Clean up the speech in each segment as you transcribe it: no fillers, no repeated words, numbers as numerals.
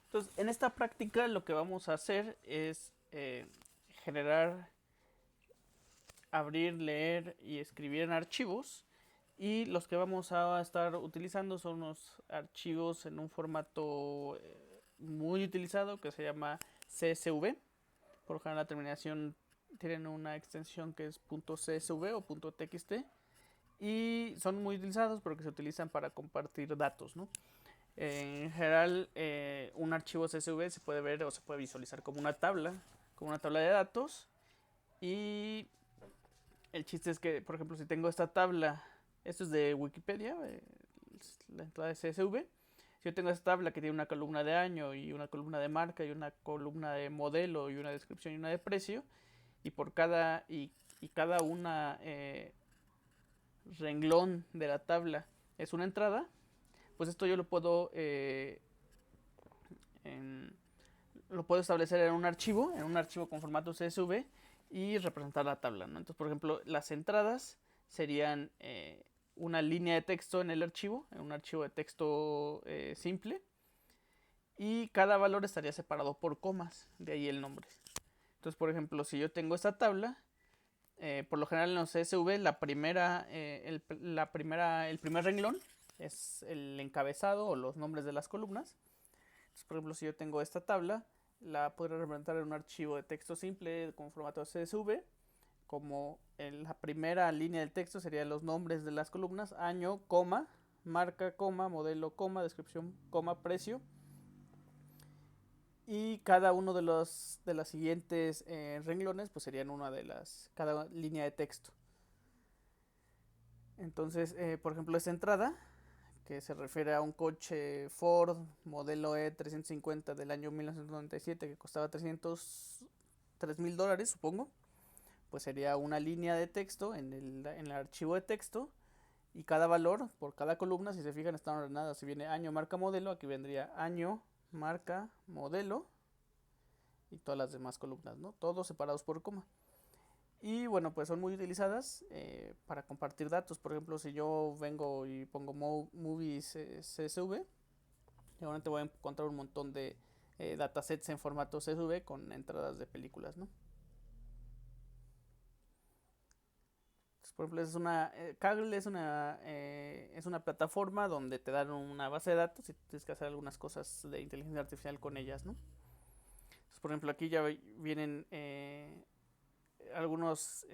Entonces, en esta práctica lo que vamos a hacer es generar, abrir, leer y escribir en archivos. Y los que vamos a estar utilizando son unos archivos en un formato muy utilizado que se llama CSV. Por lo general la terminación tienen una extensión que es .csv o .txt y son muy utilizados porque se utilizan para compartir datos, ¿no? En general, un archivo CSV se puede ver o se puede visualizar como una tabla de datos. Y el chiste es que, por ejemplo, si tengo esta tabla, esto es de Wikipedia, la entrada de CSV. Si yo tengo esta tabla que tiene una columna de año y una columna de marca y una columna de modelo y una descripción y una de precio, y por cada una renglón de la tabla es una entrada, pues esto yo en, lo puedo establecer en un archivo con formato CSV y representar la tabla, ¿no? Entonces, por ejemplo, las entradas serían una línea de texto en el archivo, en un archivo de texto simple, y cada valor estaría separado por comas, de ahí el nombre. Entonces, por ejemplo, si yo tengo esta tabla, por lo general en los CSV el primer renglón es el encabezado o los nombres de las columnas. Entonces, por ejemplo, si yo tengo esta tabla, la podré representar en un archivo de texto simple con formato CSV, como en la primera línea del texto serían los nombres de las columnas, año, coma, marca, coma, modelo, coma, descripción, coma, precio. Y cada uno de las siguientes renglones pues serían cada línea de texto. Entonces, por ejemplo, esta entrada, que se refiere a un coche Ford modelo E350 del año 1997 que costaba $3,000, supongo, pues sería una línea de texto en el archivo de texto y cada valor por cada columna, si se fijan, están ordenadas. Si viene año, marca, modelo, aquí vendría año, marca, modelo y todas las demás columnas, ¿no? Todos separados por coma. Y bueno, pues son muy utilizadas para compartir datos. Por ejemplo, si yo vengo y pongo movies CSV, seguramente voy a encontrar un montón de datasets en formato CSV con entradas de películas, ¿no? Entonces, por ejemplo, Kaggle es una plataforma donde te dan una base de datos y tienes que hacer algunas cosas de inteligencia artificial con ellas, ¿no? Entonces, por ejemplo, aquí ya vienen algunos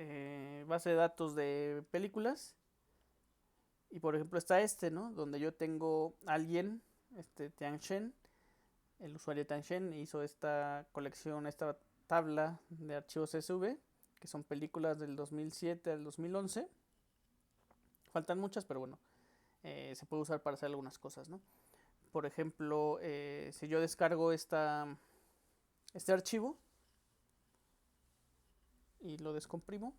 bases de datos de películas. Y por ejemplo está ¿no? Donde yo tengo alguien, Tian Shen, el usuario Tian Shen hizo esta colección, esta tabla de archivos CSV, que son películas del 2007 al 2011. Faltan muchas, pero bueno, se puede usar para hacer algunas cosas, ¿no? Por ejemplo, si yo descargo este archivo y lo descomprimo,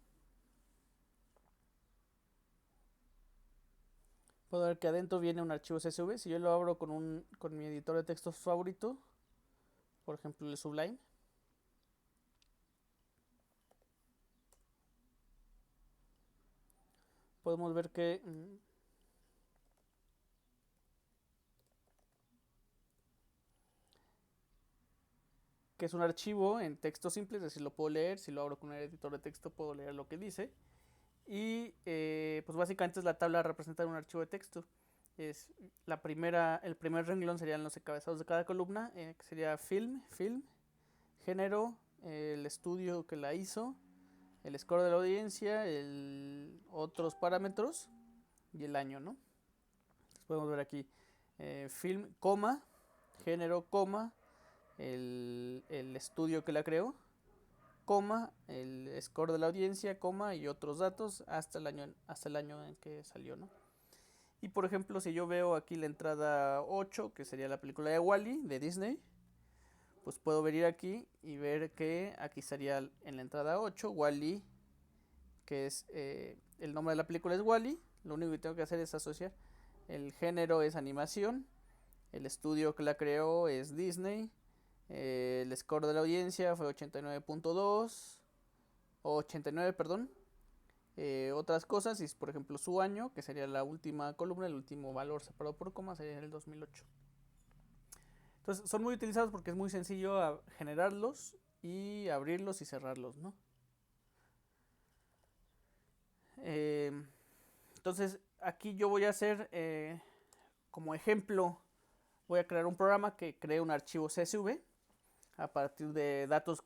puedo ver que adentro viene un archivo CSV. Si yo lo abro con mi editor de textos favorito, por ejemplo el Sublime, podemos ver que es un archivo en texto simple, es decir, lo puedo leer. Si lo abro con un editor de texto puedo leer lo que dice. Y pues básicamente es la tabla representar un archivo de texto. Es el primer renglón serían los encabezados de cada columna, que sería film, género, el estudio que la hizo, el score de la audiencia, otros parámetros y el año, ¿no? Entonces podemos ver aquí film, coma, género, coma, el estudio que la creó, coma, el score de la audiencia, coma y otros datos hasta el año en que salió, ¿no? Y por ejemplo, si yo veo aquí la entrada 8, que sería la película de Wall-E de Disney, pues puedo venir aquí y ver que aquí estaría en la entrada 8 Wall-E, que es el nombre de la película es Wall-E. Lo único que tengo que hacer es asociar. El género es animación, el estudio que la creó es Disney, el score de la audiencia fue 89.2 o 89, perdón. Otras cosas, y por ejemplo su año, que sería la última columna, el último valor separado por coma, sería en el 2008. Entonces son muy utilizados porque es muy sencillo generarlos y abrirlos y cerrarlos, ¿no? Entonces aquí yo voy a hacer como ejemplo, voy a crear un programa que cree un archivo CSV a partir de datos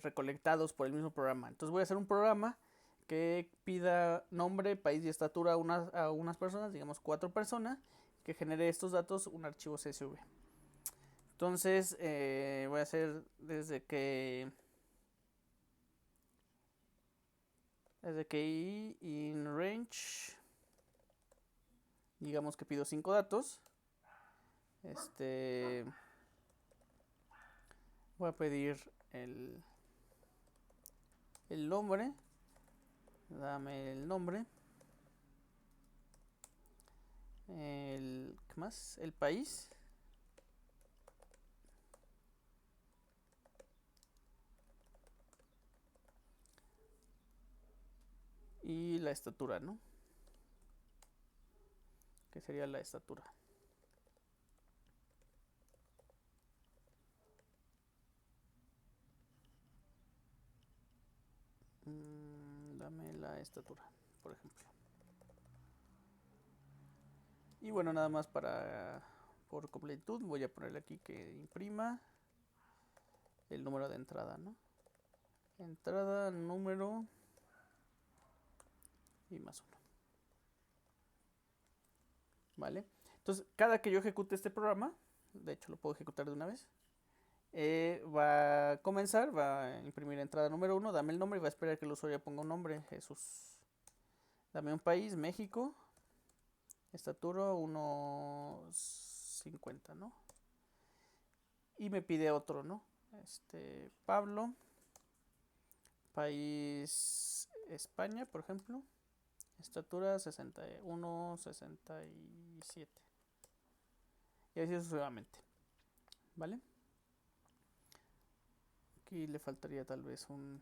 recolectados por el mismo programa. Entonces voy a hacer un programa que pida nombre, país y estatura a unas personas, digamos 4 personas, que genere estos datos un archivo CSV. Entonces voy a hacer desde que in range, digamos que pido 5 datos. Voy a pedir el nombre, dame el nombre, ¿qué más? El país, y la estatura, ¿no? Que sería la estatura. Dame la estatura, por ejemplo. Y bueno, nada más por completud voy a ponerle aquí que imprima el número de entrada, ¿no? Entrada, número y más 1. ¿Vale? Entonces, cada que yo ejecute este programa, de hecho lo puedo ejecutar de una vez, va a comenzar, va a imprimir entrada número 1, dame el nombre y va a esperar que el usuario ponga un nombre, Jesús. Dame un país, México. Estatura 1.50, ¿no? Y me pide otro, ¿no? Pablo. País España, por ejemplo. Estatura 1.67. Y así sucesivamente. ¿Vale? Aquí le faltaría tal vez un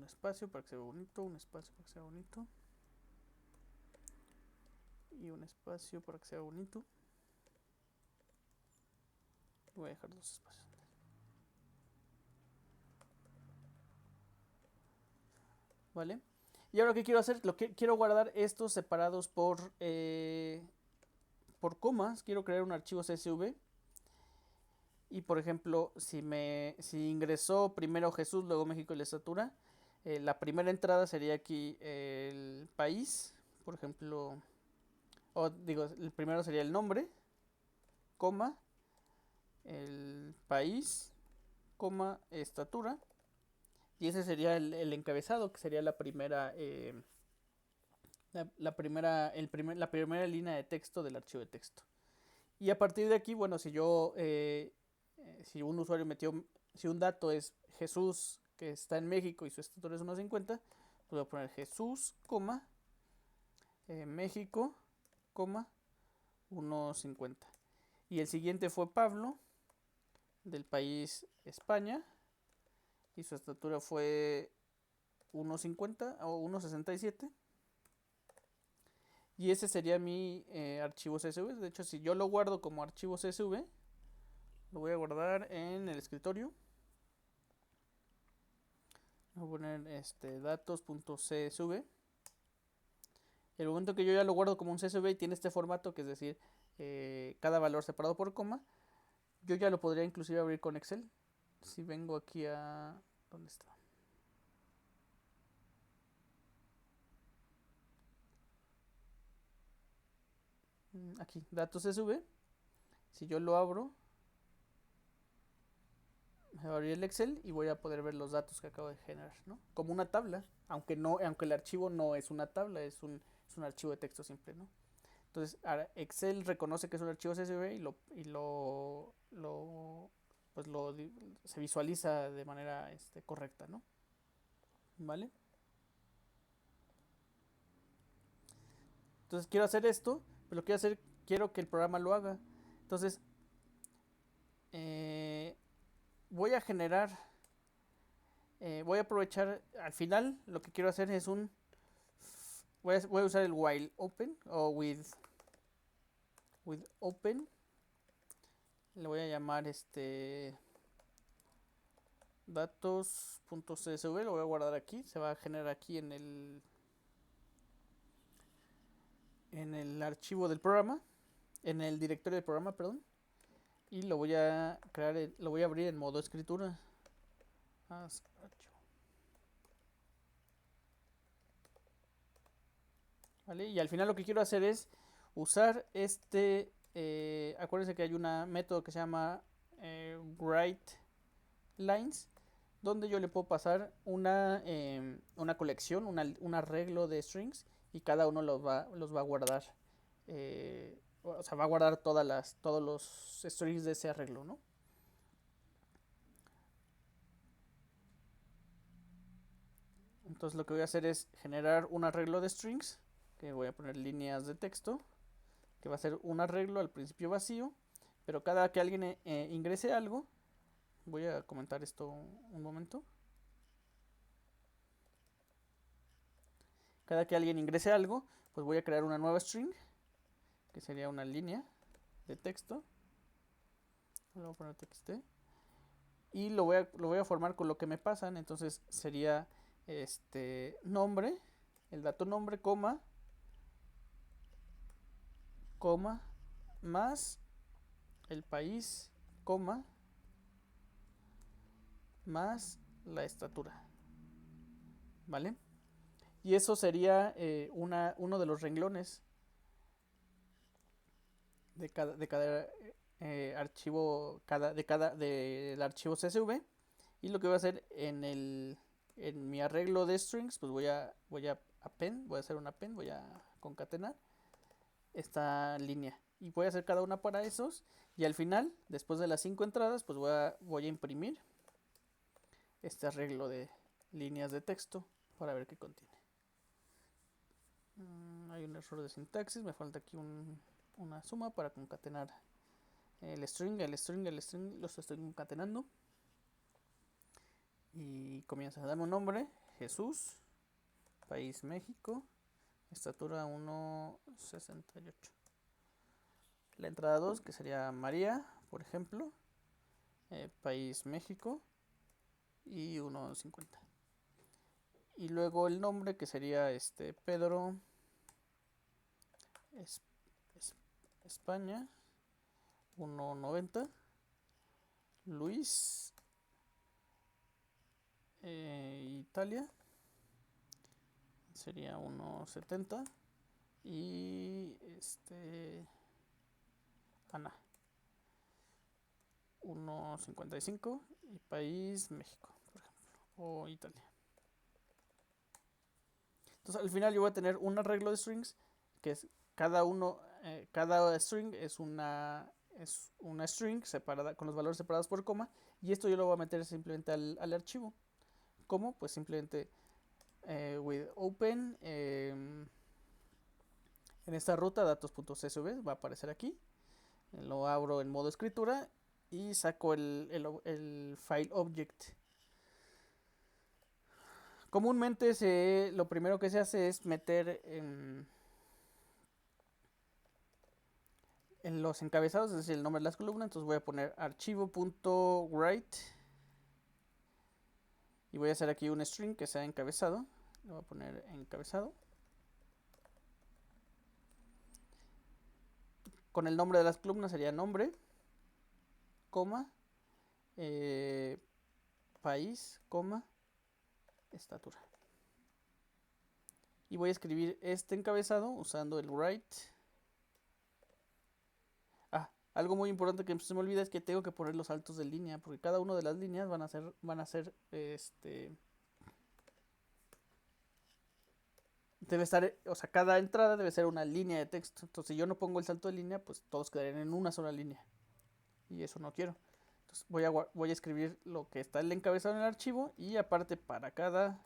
espacio para que sea bonito, un espacio para que sea bonito. Y un espacio para que sea bonito. Voy a dejar 2 espacios. ¿Vale? Y ahora, ¿qué quiero hacer? Quiero guardar estos separados por comas. Quiero crear un archivo CSV. Y por ejemplo, si ingresó primero Jesús, luego México y la estatura, la primera entrada sería aquí el país, por ejemplo, el primero sería el nombre, coma, el país, coma, estatura, y ese sería el encabezado, que sería la primera línea de texto del archivo de texto. Y a partir de aquí, bueno, si un usuario si un dato es Jesús, que está en México y su estatura es 1.50, pues voy a poner Jesús, México, 1.50. Y el siguiente fue Pablo, del país España, y su estatura fue 1.50 o 1.67. Y ese sería mi archivo CSV. De hecho, si yo lo guardo como archivo CSV, lo voy a guardar en el escritorio. Voy a poner datos.csv. El momento que yo ya lo guardo como un CSV y tiene este formato, que es decir, cada valor separado por coma, yo ya lo podría inclusive abrir con Excel. Si vengo aquí a... ¿Dónde está? Aquí, datos CSV. Si yo lo abro, me va a abrir el Excel y voy a poder ver los datos que acabo de generar, ¿no? Como una tabla, aunque el archivo no es una tabla, es un archivo de texto simple, ¿no? Entonces, ahora Excel reconoce que es un archivo CSV se visualiza de manera correcta, ¿no? ¿Vale? Entonces quiero hacer esto, pero quiero que el programa lo haga. Entonces, voy a generar, voy a aprovechar, al final lo que quiero hacer es voy a usar el while open o with open Le voy a llamar datos.csv, lo voy a guardar aquí, se va a generar aquí en el archivo del programa, en el directorio del programa, perdón, y lo voy a crear, lo voy a abrir en modo escritura. ¿Vale? Y al final lo que quiero hacer es usar acuérdense que hay un método que se llama writeLines, donde yo le puedo pasar una colección, un arreglo de strings, y cada uno los va a guardar. O sea, va a guardar todos los strings de ese arreglo, ¿no? Entonces lo que voy a hacer es generar un arreglo de strings, que voy a poner líneas de texto, que va a ser un arreglo al principio vacío, pero cada que alguien ingrese algo, voy a comentar esto un momento. Cada que alguien ingrese algo, pues voy a crear una nueva string, que sería una línea de texto. Le voy a poner txt. Y lo voy a formar con lo que me pasan. Entonces sería nombre, el dato nombre, coma, más el país, coma, más la estatura. ¿Vale? Y eso sería uno de los renglones de cada archivo, del archivo CSV. Y lo que voy a hacer en mi arreglo de strings, pues voy a hacer un append, voy a concatenar esta línea. Y voy a hacer cada una para esos. Y al final, después de las 5 entradas, pues voy a imprimir este arreglo de líneas de texto para ver qué contiene. Hay un error de sintaxis, me falta aquí una suma para concatenar el string, los estoy concatenando. Y comienza a darme un nombre, Jesús, país México, estatura 1,68. La entrada 2, que sería María, por ejemplo, país México, y 1,50. Y luego el nombre, que sería Pedro, España, 1,90. Luis, Italia, sería 1,70. Y Ana, 1,55. Y país México, por ejemplo, o Italia. Entonces al final yo voy a tener un arreglo de strings, que es cada string es una string separada, con los valores separados por coma, y esto yo lo voy a meter simplemente al archivo. ¿Cómo? Pues simplemente with open en esta ruta datos.csv va a aparecer aquí. Lo abro en modo escritura y saco el file object. Comúnmente lo primero que se hace es meter en los encabezados, es decir, el nombre de las columnas. Entonces voy a poner archivo.write y voy a hacer aquí un string que sea encabezado. Lo voy a poner encabezado con el nombre de las columnas, sería nombre, coma, país, coma, estatura. Y voy a escribir este encabezado usando el write. Algo muy importante que se me olvida es que tengo que poner los saltos de línea, porque cada una de las líneas van a ser debe estar, o sea, cada entrada debe ser una línea de texto. Entonces, si yo no pongo el salto de línea, pues todos quedarían en una sola línea. Y eso no quiero. Entonces, voy a escribir lo que está el encabezado en el archivo, y aparte para cada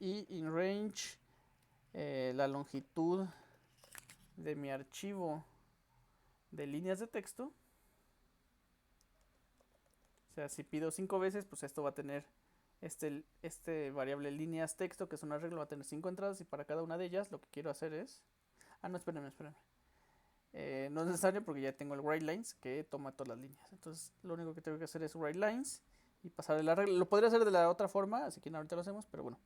y in range la longitud de mi archivo de líneas de texto. O sea, si pido 5 veces, pues esto va a tener este variable líneas texto, que es un arreglo, va a tener 5 entradas, y para cada una de ellas lo que quiero hacer es... no, espérenme. No es necesario porque ya tengo el WriteLines que toma todas las líneas. Entonces lo único que tengo que hacer es WriteLines y pasar el arreglo. Lo podría hacer de la otra forma, así que ahorita lo hacemos, pero bueno.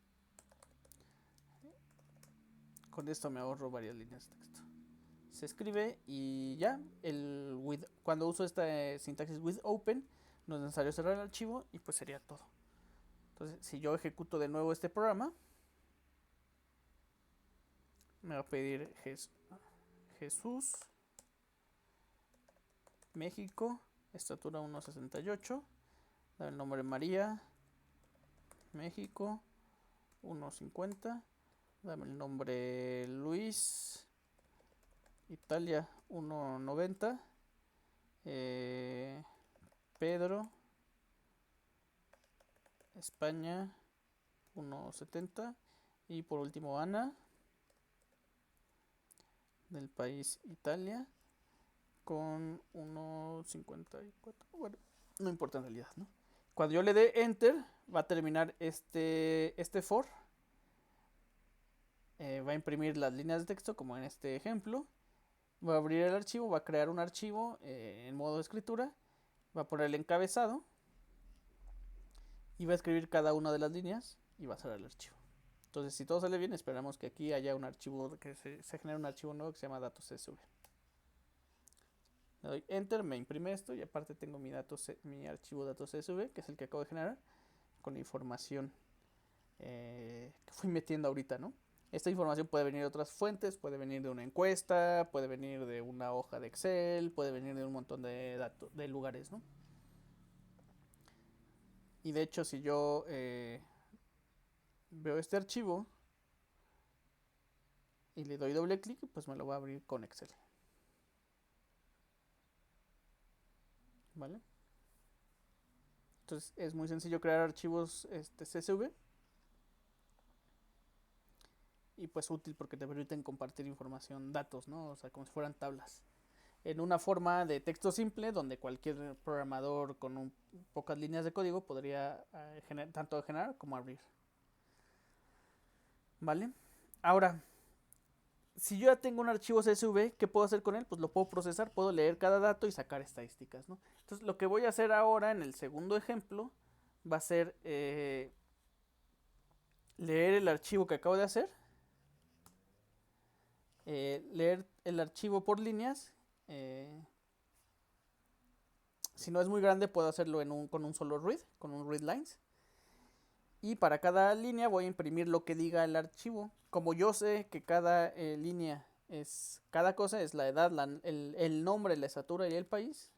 Con esto me ahorro varias líneas de texto. Se escribe y ya. Cuando uso esta sintaxis with open, no es necesario cerrar el archivo y pues sería todo. Entonces, si yo ejecuto de nuevo este programa, me va a pedir Jesús, México, estatura 1.68, da el nombre María, México, 1.50, dame el nombre Luis, Italia, 1.90, Pedro, España, 1.70, y por último Ana, del país Italia, con 1.54. Bueno, no importa en realidad, ¿no? Cuando yo le dé Enter, va a terminar este for. Va a imprimir las líneas de texto, como en este ejemplo. Va a abrir el archivo, va a crear un archivo en modo de escritura. Va a poner el encabezado. Y va a escribir cada una de las líneas y va a cerrar el archivo. Entonces, si todo sale bien, esperamos que aquí haya un archivo, que se genere un archivo nuevo que se llama datos CSV. Le doy Enter, me imprime esto y aparte tengo mi archivo datos CSV, que es el que acabo de generar, con la información que fui metiendo ahorita, ¿no? Esta información puede venir de otras fuentes, puede venir de una encuesta, puede venir de una hoja de Excel, puede venir de un montón de datos, de lugares, ¿no? Y de hecho, si yo veo este archivo y le doy doble clic, pues me lo va a abrir con Excel. ¿Vale? Entonces es muy sencillo crear archivos CSV. Y pues útil porque te permiten compartir información, datos, ¿no? O sea, como si fueran tablas. En una forma de texto simple donde cualquier programador con pocas líneas de código podría tanto generar como abrir. ¿Vale? Ahora, si yo ya tengo un archivo CSV, ¿qué puedo hacer con él? Pues lo puedo procesar, puedo leer cada dato y sacar estadísticas, ¿no? Entonces lo que voy a hacer ahora en el segundo ejemplo va a ser leer el archivo que acabo de hacer, leer el archivo por líneas. Si no es muy grande, puedo hacerlo con un solo read, con un read lines. Y para cada línea voy a imprimir lo que diga el archivo. Como yo sé que cada línea cada cosa es la edad, el nombre, la estatura y el país.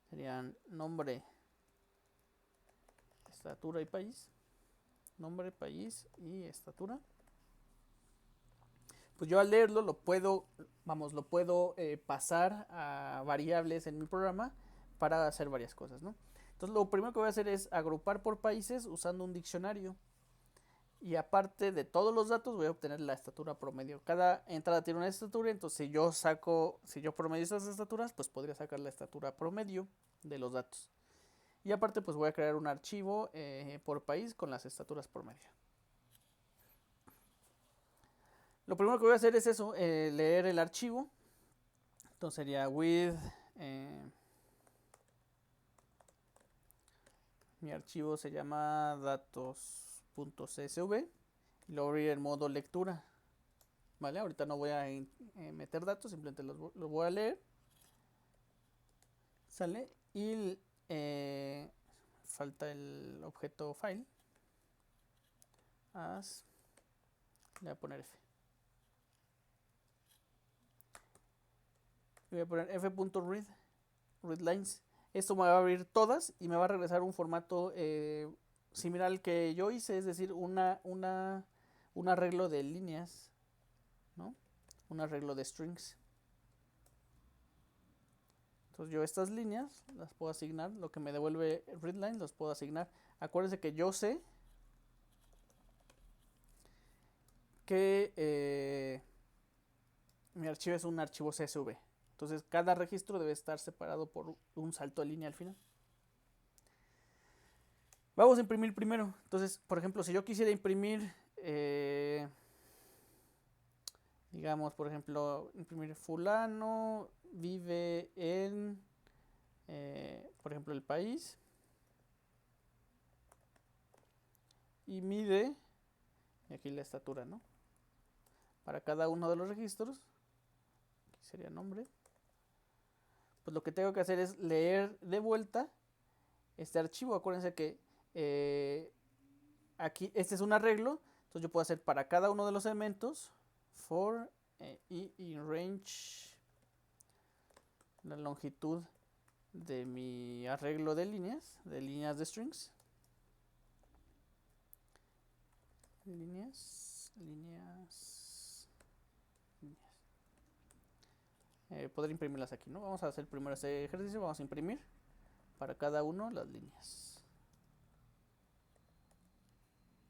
Serían nombre, estatura y país. Nombre, país y estatura. Pues yo al leerlo lo puedo pasar a variables en mi programa para hacer varias cosas, ¿no? Entonces lo primero que voy a hacer es agrupar por países usando un diccionario. Y aparte de todos los datos voy a obtener la estatura promedio. Cada entrada tiene una estatura, entonces si yo promedio esas estaturas, pues podría sacar la estatura promedio de los datos. Y aparte pues voy a crear un archivo por país con las estaturas promedio. Lo primero que voy a hacer es eso, leer el archivo. Entonces sería with mi archivo se llama datos.csv y lo voy a abrir en modo lectura. Vale, ahorita no voy a meter datos, simplemente los voy a leer. Sale y falta el objeto file. Le voy a poner F. Voy a poner f.read, readlines. Esto me va a abrir todas y me va a regresar un formato similar al que yo hice, es decir, un arreglo de líneas, ¿no? Un arreglo de strings. Entonces yo estas líneas las puedo asignar, lo que me devuelve readlines los puedo asignar. Acuérdense que yo sé que mi archivo es un archivo CSV. Entonces cada registro debe estar separado por un salto de línea al final. Vamos a imprimir primero. Entonces, por ejemplo, si yo quisiera imprimir Digamos, por ejemplo, imprimir fulano vive en, por ejemplo, el país y mide, y aquí la estatura, ¿no? Para cada uno de los registros, aquí sería nombre, pues lo que tengo que hacer es leer de vuelta este archivo. Acuérdense que aquí este es un arreglo, entonces yo puedo hacer para cada uno de los elementos for y in range la longitud de mi arreglo de líneas de strings, poder imprimirlas aquí, ¿no? Vamos a hacer primero este ejercicio, vamos a imprimir para cada uno las líneas.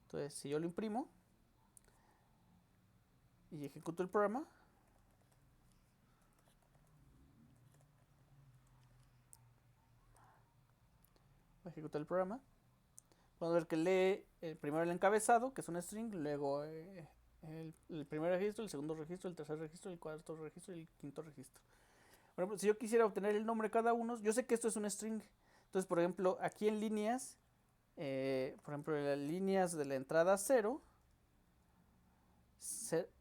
Entonces, si yo lo imprimo y ejecuto el programa, ejecutar el programa, vamos a ver que lee primero el encabezado, que es un string, luego el primer registro, el segundo registro, el tercer registro, el cuarto registro y el quinto registro. Por ejemplo, si yo quisiera obtener el nombre de cada uno, yo sé que esto es un string. Entonces, por ejemplo, aquí en líneas, por ejemplo, en las líneas de la entrada 0,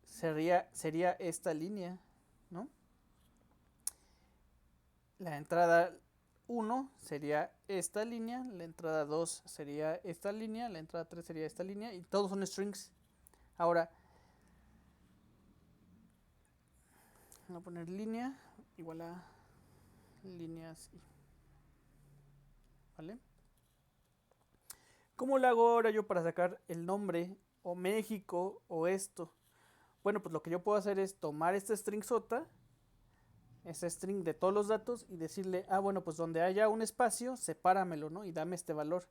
sería esta línea, ¿no? La entrada 1 sería esta línea, la entrada 2 sería esta línea, la entrada 3 sería esta línea, y todos son strings. Ahora, voy a poner línea igual a líneas y, ¿vale? ¿Cómo lo hago ahora yo para sacar el nombre o México o esto? Bueno, pues lo que yo puedo hacer es tomar este string sota, este string de todos los datos, y decirle, bueno, pues donde haya un espacio, sepáramelo, ¿no? Y dame este valor.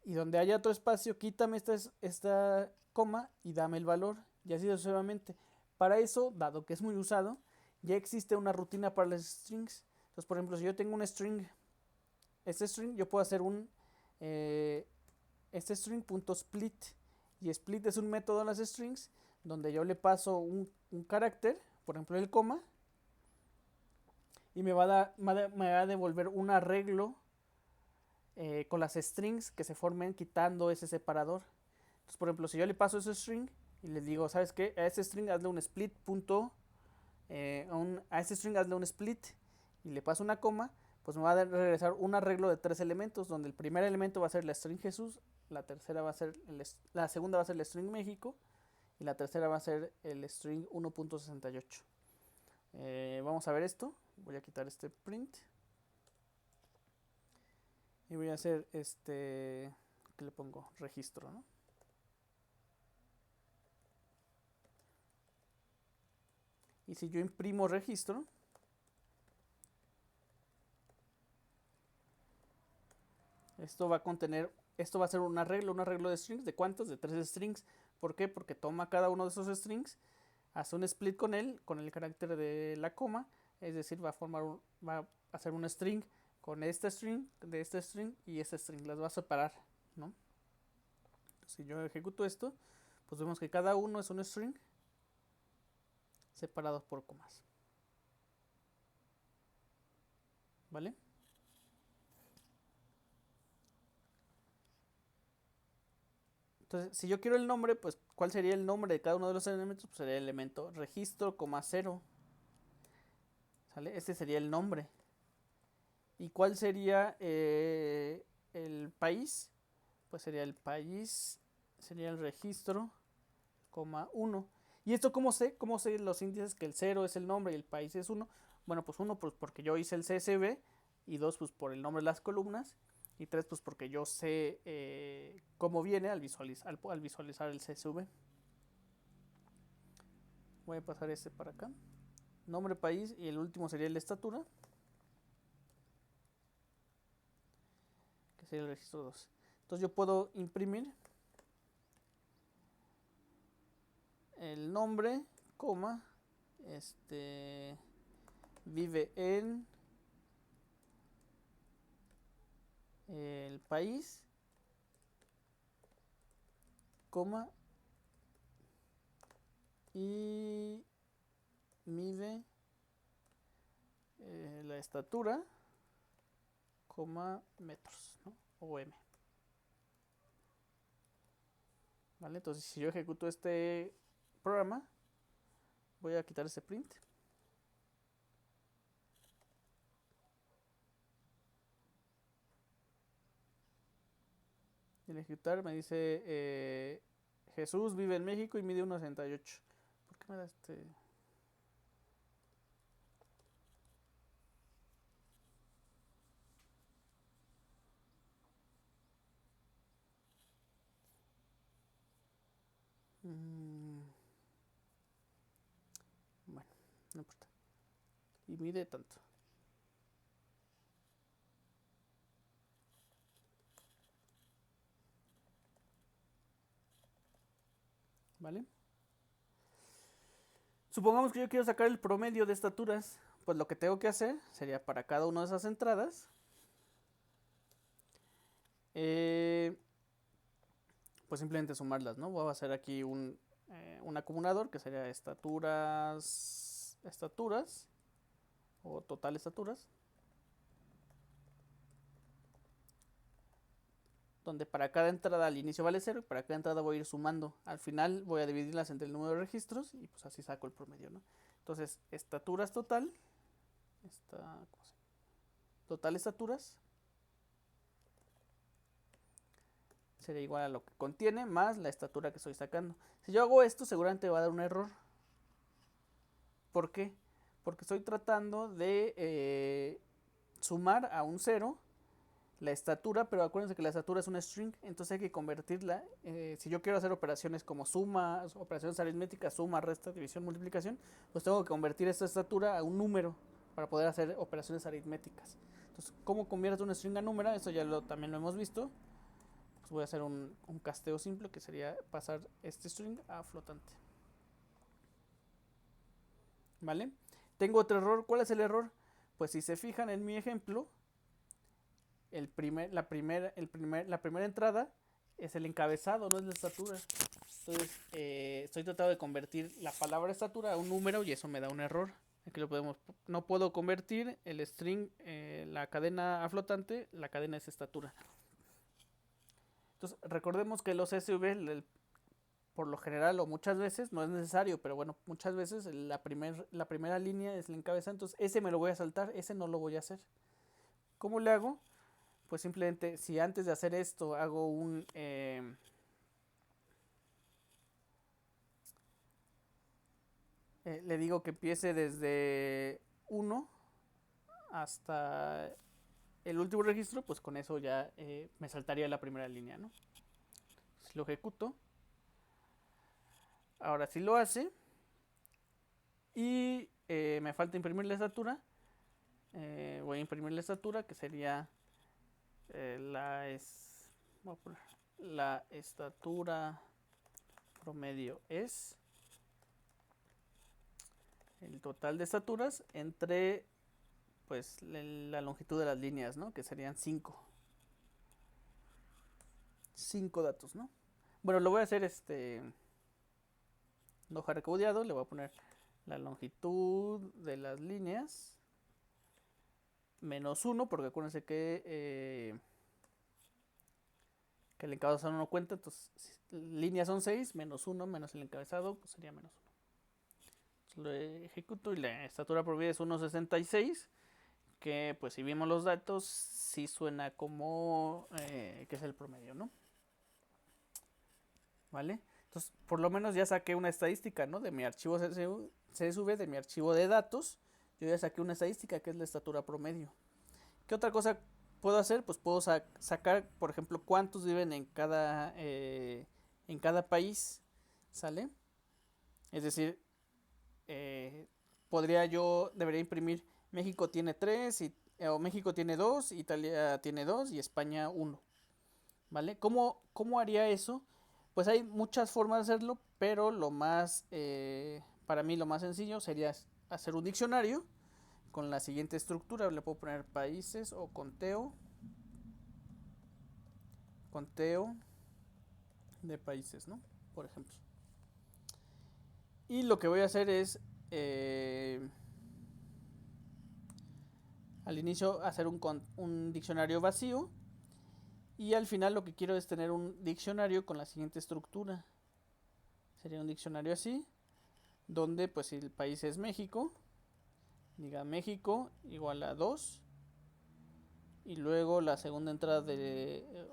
Y donde haya otro espacio, quítame esta coma y dame el valor. Y así sucesivamente. Para eso, dado que es muy usado, ya existe una rutina para los strings. Entonces, por ejemplo, si yo tengo un string, este string, yo puedo hacer este string.split. Y split es un método en las strings donde yo le paso un carácter, por ejemplo el coma, y me va a devolver un arreglo con las strings que se formen quitando ese separador. Entonces, por ejemplo, si yo le paso ese string y le digo, ¿sabes qué? A ese string hazle un split a ese string hazle un split y le paso una coma, pues me va a regresar un arreglo de 3 elementos, donde el primer elemento va a ser la string Jesús, la segunda va a ser la string México y la tercera va a ser el string 1.68. Vamos a ver esto. Voy a quitar este print y voy a hacer ¿qué le pongo? Registro, ¿no? Y si yo imprimo registro, esto va a ser un arreglo de strings. ¿De cuántos? De 3 strings. ¿Por qué? Porque toma cada uno de esos strings, hace un split con el carácter de la coma, es decir, va a hacer un string con este string, de este string y este string, las va a separar, ¿no? Si yo ejecuto esto, pues vemos que cada uno es un string separados por comas, ¿vale? Entonces, si yo quiero el nombre, pues ¿cuál sería el nombre de cada uno de los elementos? Pues sería el elemento registro, 0, ¿sale? Este sería el nombre. ¿Y cuál sería el país? Pues sería el país, sería el registro, 1. ¿Y esto cómo sé? ¿Cómo sé los índices que el 0 es el nombre y el país es 1? Bueno, pues 1 pues porque yo hice el CSV, y 2 pues por el nombre de las columnas, y 3 pues porque yo sé cómo viene al visualizar el CSV. Voy a pasar este para acá. Nombre, país, y el último sería la estatura, que sería el registro 2. Entonces yo puedo imprimir el nombre, coma, vive en el país, coma, y mide la estatura, metros, ¿no? O m. ¿Vale? Entonces, si yo ejecuto este programa, voy a quitar ese print. Y al ejecutar me dice Jesús vive en México y mide 1,68. ¿Por qué me da este? Bueno, no importa. Y mide tanto. ¿Vale? Supongamos que yo quiero sacar el promedio de estaturas. Pues lo que tengo que hacer sería para cada una de esas entradas. Pues simplemente sumarlas, ¿no? Voy a hacer aquí un acumulador que sería estaturas o total estaturas, donde para cada entrada al inicio vale 0 y para cada entrada voy a ir sumando. Al final voy a dividirlas entre el número de registros y pues así saco el promedio, ¿no? Entonces, estaturas total, total estaturas sería igual a lo que contiene más la estatura que estoy sacando. Si yo hago esto, seguramente va a dar un error. ¿Por qué? Porque estoy tratando de sumar a un 0 la estatura, pero acuérdense que la estatura es una string, entonces hay que convertirla. Si yo quiero hacer operaciones como suma, operaciones aritméticas, suma, resta, división, multiplicación, pues tengo que convertir esta estatura a un número para poder hacer operaciones aritméticas. Entonces, ¿cómo convierto una string a número? Eso ya también lo hemos visto. Pues voy a hacer un casteo simple, que sería pasar este string a flotante. ¿Vale? Tengo otro error. ¿Cuál es el error? Pues si se fijan en mi ejemplo, la primera entrada es el encabezado, no es la estatura. Entonces estoy tratando de convertir la palabra estatura a un número y eso me da un error. Aquí no puedo convertir el string, la cadena a flotante, la cadena es estatura. Entonces recordemos que los SV, por lo general o muchas veces, no es necesario, pero bueno, muchas veces la primera línea es el encabezado, entonces ese me lo voy a saltar, ese no lo voy a hacer. ¿Cómo le hago? Pues simplemente si antes de hacer esto hago le digo que empiece desde 1 hasta el último registro, pues con eso ya me saltaría la primera línea, ¿no? Si lo ejecuto, ahora sí lo hace y me falta imprimir la estatura. Voy a imprimir la estatura, que sería la estatura promedio es el total de estaturas entre pues la longitud de las líneas, ¿no? Que serían 5 datos, ¿no? Bueno, lo voy a hacer hoja recaudeado, le voy a poner la longitud de las líneas menos 1, porque acuérdense que el encabezado no cuenta, entonces líneas son 6, menos 1 menos el encabezado, pues sería menos 1. Lo ejecuto y la estatura promedio es 1,66, que pues si vimos los datos sí suena como que es el promedio, ¿no? ¿Vale? Entonces por lo menos ya saqué una estadística, ¿no? De mi archivo CSV, de mi archivo de datos, yo ya saqué una estadística que es la estatura promedio. ¿Qué otra cosa puedo hacer? Pues puedo sacar, por ejemplo, cuántos viven en cada país, ¿sale? Es decir, debería imprimir México tiene 3, o México tiene 2, Italia tiene 2 y España 1, ¿vale? ¿Cómo haría eso? Pues hay muchas formas de hacerlo, pero para mí lo más sencillo sería hacer un diccionario con la siguiente estructura. Le puedo poner países o conteo de países, ¿no? Por ejemplo. Y lo que voy a hacer es al inicio hacer un diccionario vacío. Y al final lo que quiero es tener un diccionario con la siguiente estructura. Sería un diccionario así, donde pues si el país es México, diga México igual a 2. Y luego la segunda entrada de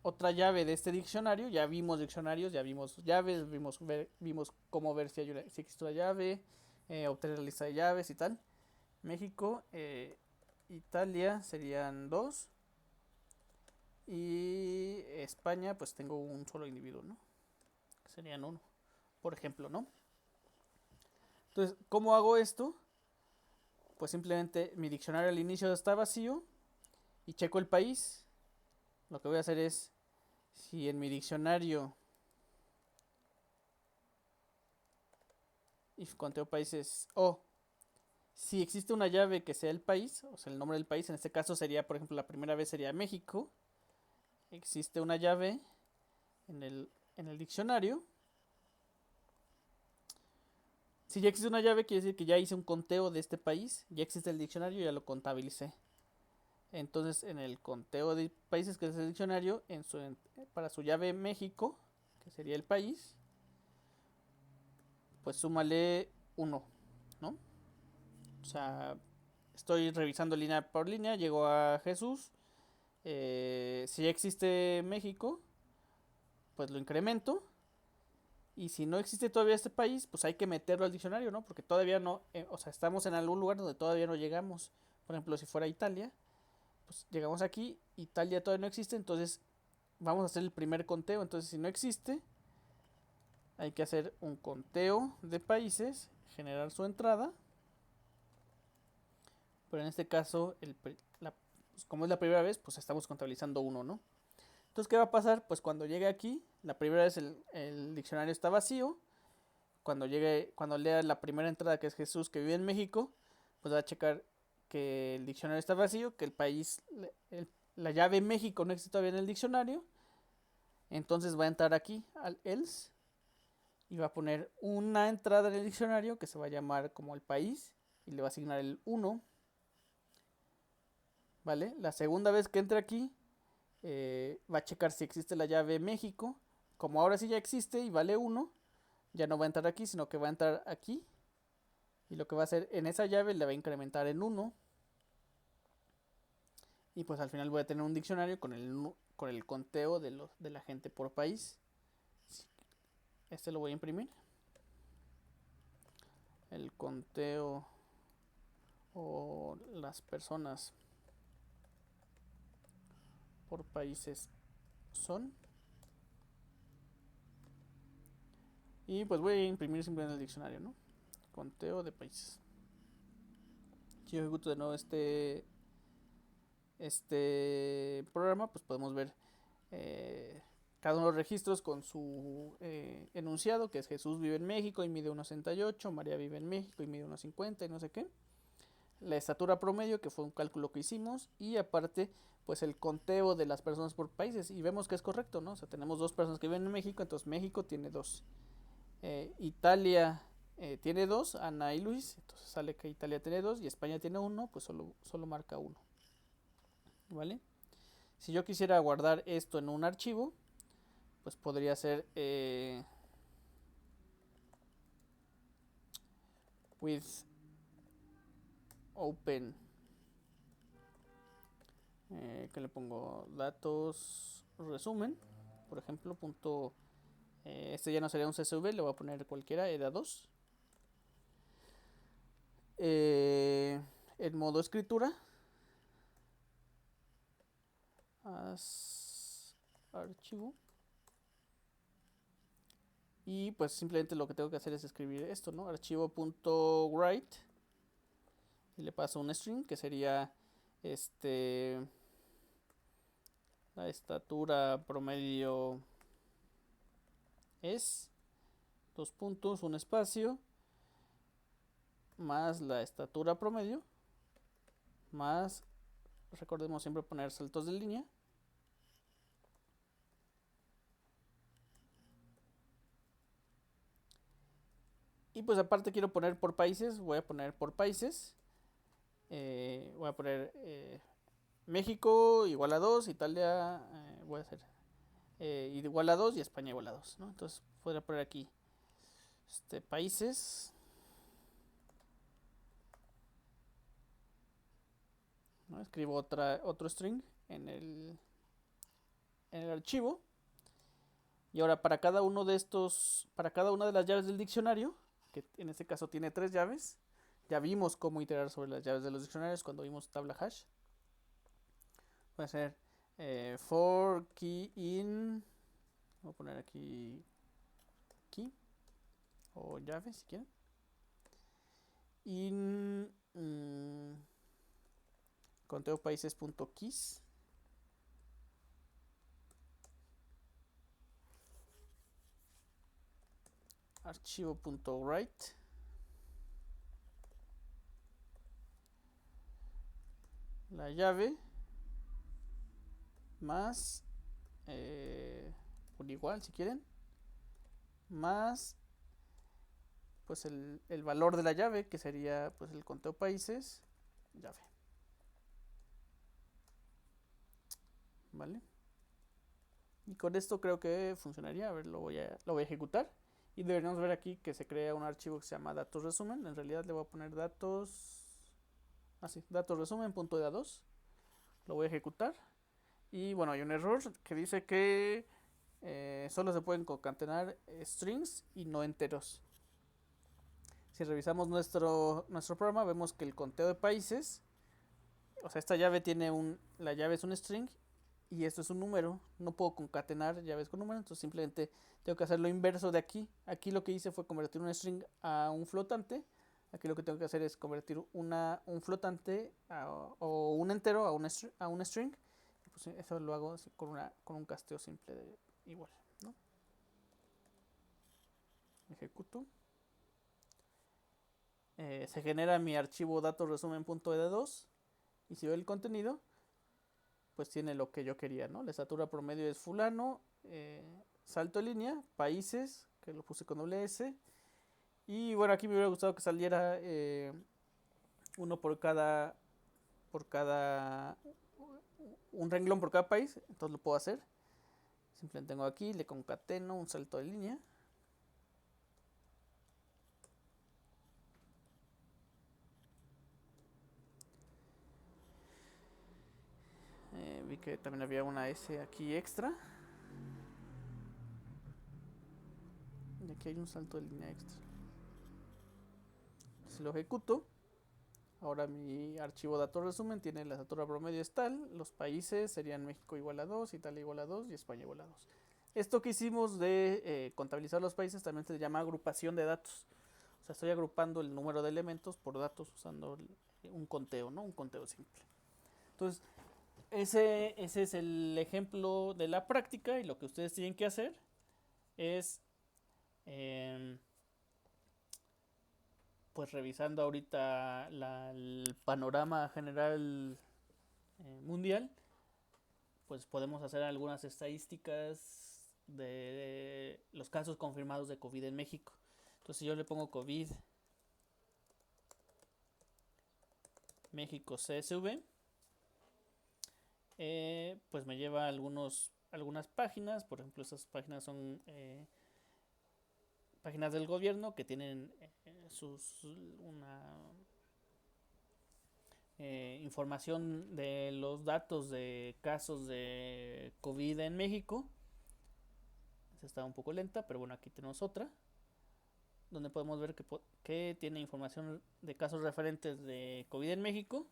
otra llave de este diccionario. Ya vimos diccionarios, ya vimos llaves, vimos cómo ver si existe una llave, obtener la lista de llaves y tal. México, Italia serían 2. Y España, pues tengo un solo individuo, ¿no? Serían 1, por ejemplo, ¿no? Entonces, ¿cómo hago esto? Pues simplemente mi diccionario al inicio está vacío y checo el país. Lo que voy a hacer es, si en mi diccionario, if conteo países, si existe una llave que sea el país, o sea, el nombre del país, en este caso sería, por ejemplo, la primera vez sería México. Existe una llave en el diccionario. Si ya existe una llave, quiere decir que ya hice un conteo de este país, ya existe el diccionario, ya lo contabilicé. Entonces, en el conteo de países que es el diccionario, para su llave México, que sería el país, pues súmale 1, ¿no? O sea, estoy revisando línea por línea, llego a Jesús. Si ya existe México, pues lo incremento. Y si no existe todavía este país, pues hay que meterlo al diccionario, ¿no? Porque todavía no, o sea, estamos en algún lugar donde todavía no llegamos. Por ejemplo, si fuera Italia, pues llegamos aquí, Italia todavía no existe, entonces vamos a hacer el primer conteo. Entonces, si no existe, hay que hacer un conteo de países, generar su entrada. Pero en este caso, pues como es la primera vez, pues estamos contabilizando 1, ¿no? Entonces, ¿qué va a pasar? Pues cuando llegue aquí, la primera vez el diccionario está vacío. Cuando lea la primera entrada, que es Jesús, que vive en México, pues va a checar que el diccionario está vacío, que el país, la llave México no existe todavía en el diccionario. Entonces va a entrar aquí al else y va a poner una entrada en el diccionario que se va a llamar como el país y le va a asignar el 1. ¿Vale? La segunda vez que entre aquí, va a checar si existe la llave México. Como ahora sí ya existe y vale 1, ya no va a entrar aquí, sino que va a entrar aquí. Y lo que va a hacer en esa llave le va a incrementar en 1. Y pues al final voy a tener un diccionario con el conteo de la gente por país. Este lo voy a imprimir. El conteo o las personas por países son. Y pues voy a imprimir simplemente el diccionario, ¿no? Conteo de países. Si yo ejecuto de nuevo este programa, pues podemos ver cada uno de los registros con su enunciado, que es Jesús vive en México y mide 1,68, María vive en México y mide 1,50 y no sé qué. La estatura promedio, que fue un cálculo que hicimos, y aparte, pues el conteo de las personas por países, y vemos que es correcto, ¿no? O sea, tenemos 2 personas que viven en México, entonces México tiene 2. Italia tiene 2, Ana y Luis, entonces sale que Italia tiene 2 y España tiene 1, pues solo marca 1. ¿Vale? Si yo quisiera guardar esto en un archivo, pues podría ser with open, que le pongo datos resumen, por ejemplo, este ya no sería un CSV, le voy a poner cualquiera, EDA2. En modo escritura, archivo. Y pues simplemente lo que tengo que hacer es escribir esto, ¿no? Archivo.write. Y le paso un string que sería la estatura promedio es 2 puntos, un espacio, más la estatura promedio, más, recordemos siempre poner saltos de línea, Y pues aparte quiero poner por países, voy a poner por países. Voy a poner México igual a 2, Italia voy a hacer igual a 2 y España igual a 2, ¿no? Entonces podría poner aquí países, ¿no? Escribo otro string en el archivo. Y ahora para cada uno de estos, para cada una de las llaves del diccionario, que en este caso tiene 3 llaves, ya vimos cómo iterar sobre las llaves de los diccionarios cuando vimos tabla hash. Voy a hacer for key in, voy a poner aquí key o llave si quieren, in conteo países.keys, archivo.write, la llave más un igual si quieren, más pues el valor de la llave, que sería pues el conteo países llave, vale. Y con esto creo que funcionaría. A ver, lo voy a ejecutar y deberíamos ver aquí que se crea un archivo que se llama datos resumen. En realidad le voy a poner datos así, datos resumen.da2. Lo voy a ejecutar y bueno, hay un error que dice que solo se pueden concatenar strings y no enteros. Si revisamos nuestro programa, vemos que el conteo de países, o sea, esta llave la llave es un string y esto es un número. No puedo concatenar llaves con números, entonces simplemente tengo que hacer lo inverso de aquí. Aquí lo que hice fue convertir un string a un flotante. Aquí lo que tengo que hacer es convertir un flotante o un entero a un string. Pues eso lo hago con un casteo simple igual, ¿no? Ejecuto. Se genera mi archivo datos resumen.ed2 y si veo el contenido, pues tiene lo que yo quería, ¿no? La estatura promedio es fulano, salto de línea, países, que lo puse con doble S, y bueno, aquí me hubiera gustado que saliera uno un renglón por cada país, entonces lo puedo hacer. Simplemente tengo aquí, le concateno un salto de línea. Vi que también había una S aquí extra. Y aquí hay un salto de línea extra. Si lo ejecuto, ahora mi archivo datos resumen tiene la estatura promedio es tal, los países serían México igual a 2, Italia igual a 2 y España igual a 2. Esto que hicimos de contabilizar los países también se llama agrupación de datos. O sea, estoy agrupando el número de elementos por datos usando un conteo, ¿no? Un conteo simple. Entonces, ese es el ejemplo de la práctica y lo que ustedes tienen que hacer es pues revisando ahorita el panorama general mundial, pues podemos hacer algunas estadísticas de los casos confirmados de COVID en México. Entonces si yo le pongo COVID México CSV, pues me lleva a algunas páginas. Por ejemplo, estas páginas son páginas del gobierno que tienen una información de los datos de casos de COVID en México. Esta está un poco lenta, pero bueno, aquí tenemos otra donde podemos ver que tiene información de casos referentes de COVID en México.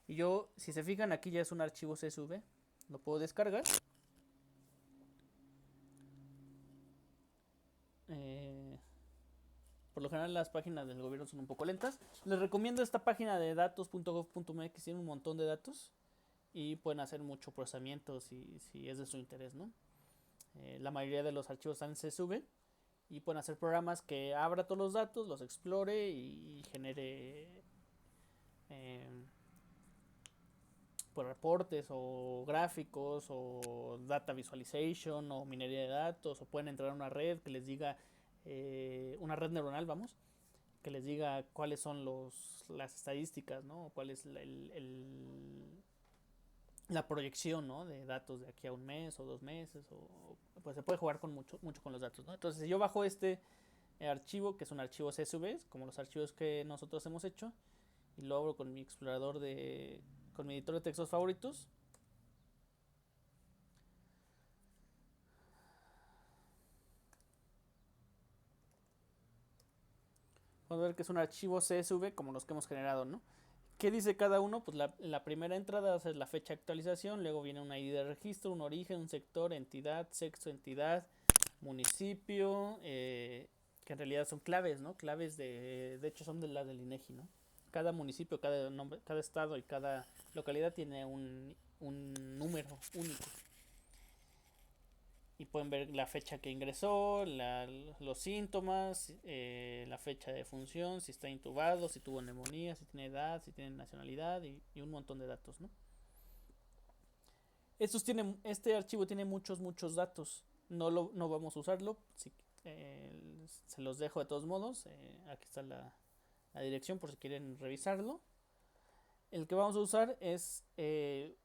Y yo, si se fijan, aquí ya es un archivo CSV, lo puedo descargar. Por lo general las páginas del gobierno son un poco lentas. Les recomiendo esta página de datos.gov.mx, tiene un montón de datos y pueden hacer mucho procesamiento si es de su interés, ¿no? La mayoría de los archivos están en CSV y pueden hacer programas que abra todos los datos, los explore y genere pues reportes o gráficos o data visualization o minería de datos, o pueden entrar a una red que les diga una red neuronal, vamos, que les diga cuáles son las estadísticas, ¿no? Cuál es la proyección, ¿no? De datos de aquí a un mes o 2 meses, pues se puede jugar con mucho con los datos, ¿no? Entonces, si yo bajo este archivo, que es un archivo CSV, como los archivos que nosotros hemos hecho, y lo abro con mi explorador con mi editor de textos favoritos, vamos a ver que es un archivo CSV como los que hemos generado, ¿no? ¿Qué dice cada uno? Pues la primera entrada va a ser la fecha de actualización, luego viene un ID de registro, un origen, un sector, entidad, sexo, entidad, municipio, que en realidad son claves, ¿no? Claves de hecho son de las del INEGI, ¿no? Cada municipio, cada nombre, cada estado y cada localidad tiene un número único. Y pueden ver la fecha que ingresó, los síntomas, la fecha de función, si está intubado, si tuvo neumonía, si tiene edad, si tiene nacionalidad y un montón de datos, ¿no? Este archivo tiene muchos datos. No vamos a usarlo. Se los dejo de todos modos. Aquí está la dirección por si quieren revisarlo. El que vamos a usar es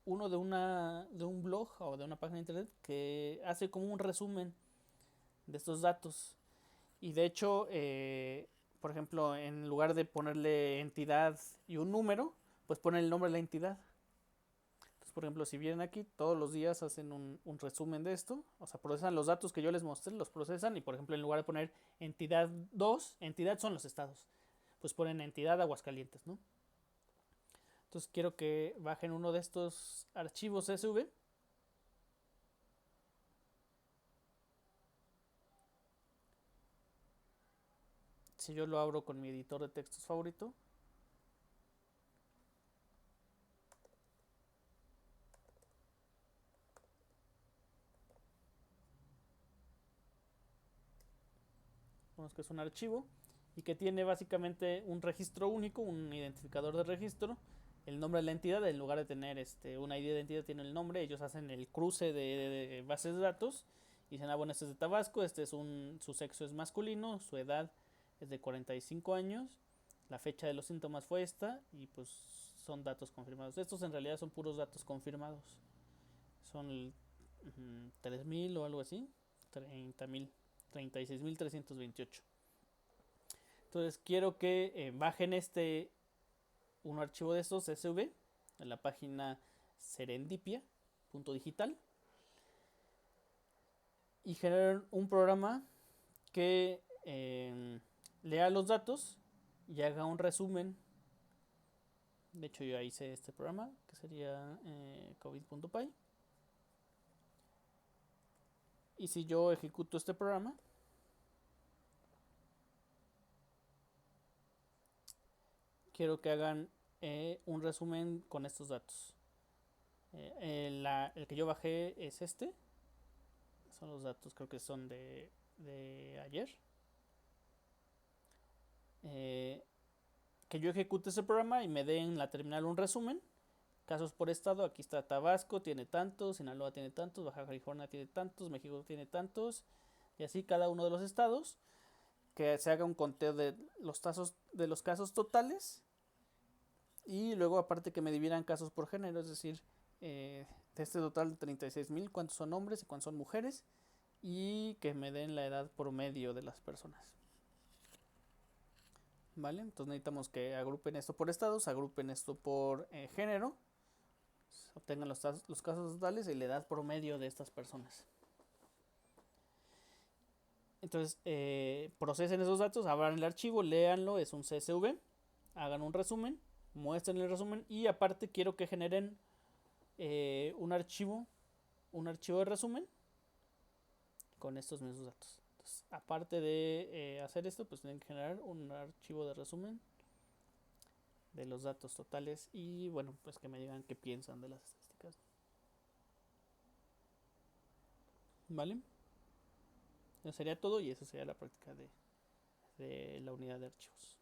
uno de un blog o de una página de internet que hace como un resumen de estos datos. Y de hecho, por ejemplo, en lugar de ponerle entidad y un número, pues pone el nombre de la entidad. Entonces, por ejemplo, si vienen aquí, todos los días hacen un resumen de esto. O sea, procesan los datos que yo les mostré, los procesan. Y por ejemplo, en lugar de poner entidad 2, entidad son los estados. Pues ponen entidad Aguascalientes, ¿no? Entonces quiero que bajen uno de estos archivos CSV. Si yo lo abro con mi editor de textos favorito, vemos que es un archivo y que tiene básicamente un registro único, un identificador de registro, el nombre de la entidad. En lugar de tener una ID de identidad, tiene el nombre. Ellos hacen el cruce de bases de datos y dicen, bueno, este es de Tabasco, su sexo es masculino, su edad es de 45 años, la fecha de los síntomas fue esta y pues son datos confirmados. Estos en realidad son puros datos confirmados. Son 3000 o algo así, 30.000, 36.328. Entonces quiero que bajen un archivo de estos CSV en la página serendipia.digital y generen un programa que lea los datos y haga un resumen. De hecho, yo hice este programa que sería covid.py. Y si yo ejecuto este programa, quiero que hagan un resumen con estos datos. El que yo bajé es este. Son los datos, creo que son de ayer. Que yo ejecute ese programa y me dé en la terminal un resumen. Casos por estado, aquí está Tabasco, tiene tantos, Sinaloa tiene tantos, Baja California tiene tantos, México tiene tantos, y así cada uno de los estados. Que se haga un conteo de los casos totales. Y luego aparte que me dividan casos por género, es decir, de este total de 36.000, cuántos son hombres y cuántos son mujeres. Y que me den la edad promedio de las personas. ¿Vale? Entonces necesitamos que agrupen esto por estados, agrupen esto por género, obtengan los casos totales y la edad promedio de estas personas. Entonces procesen esos datos, abran el archivo, léanlo, es un CSV, hagan un resumen, muestren el resumen y aparte quiero que generen un archivo de resumen con estos mismos datos. Entonces, aparte de hacer esto, pues tienen que generar un archivo de resumen de los datos totales y bueno, pues que me digan qué piensan de las estadísticas. ¿Vale? Eso sería todo y eso sería la práctica de la unidad de archivos.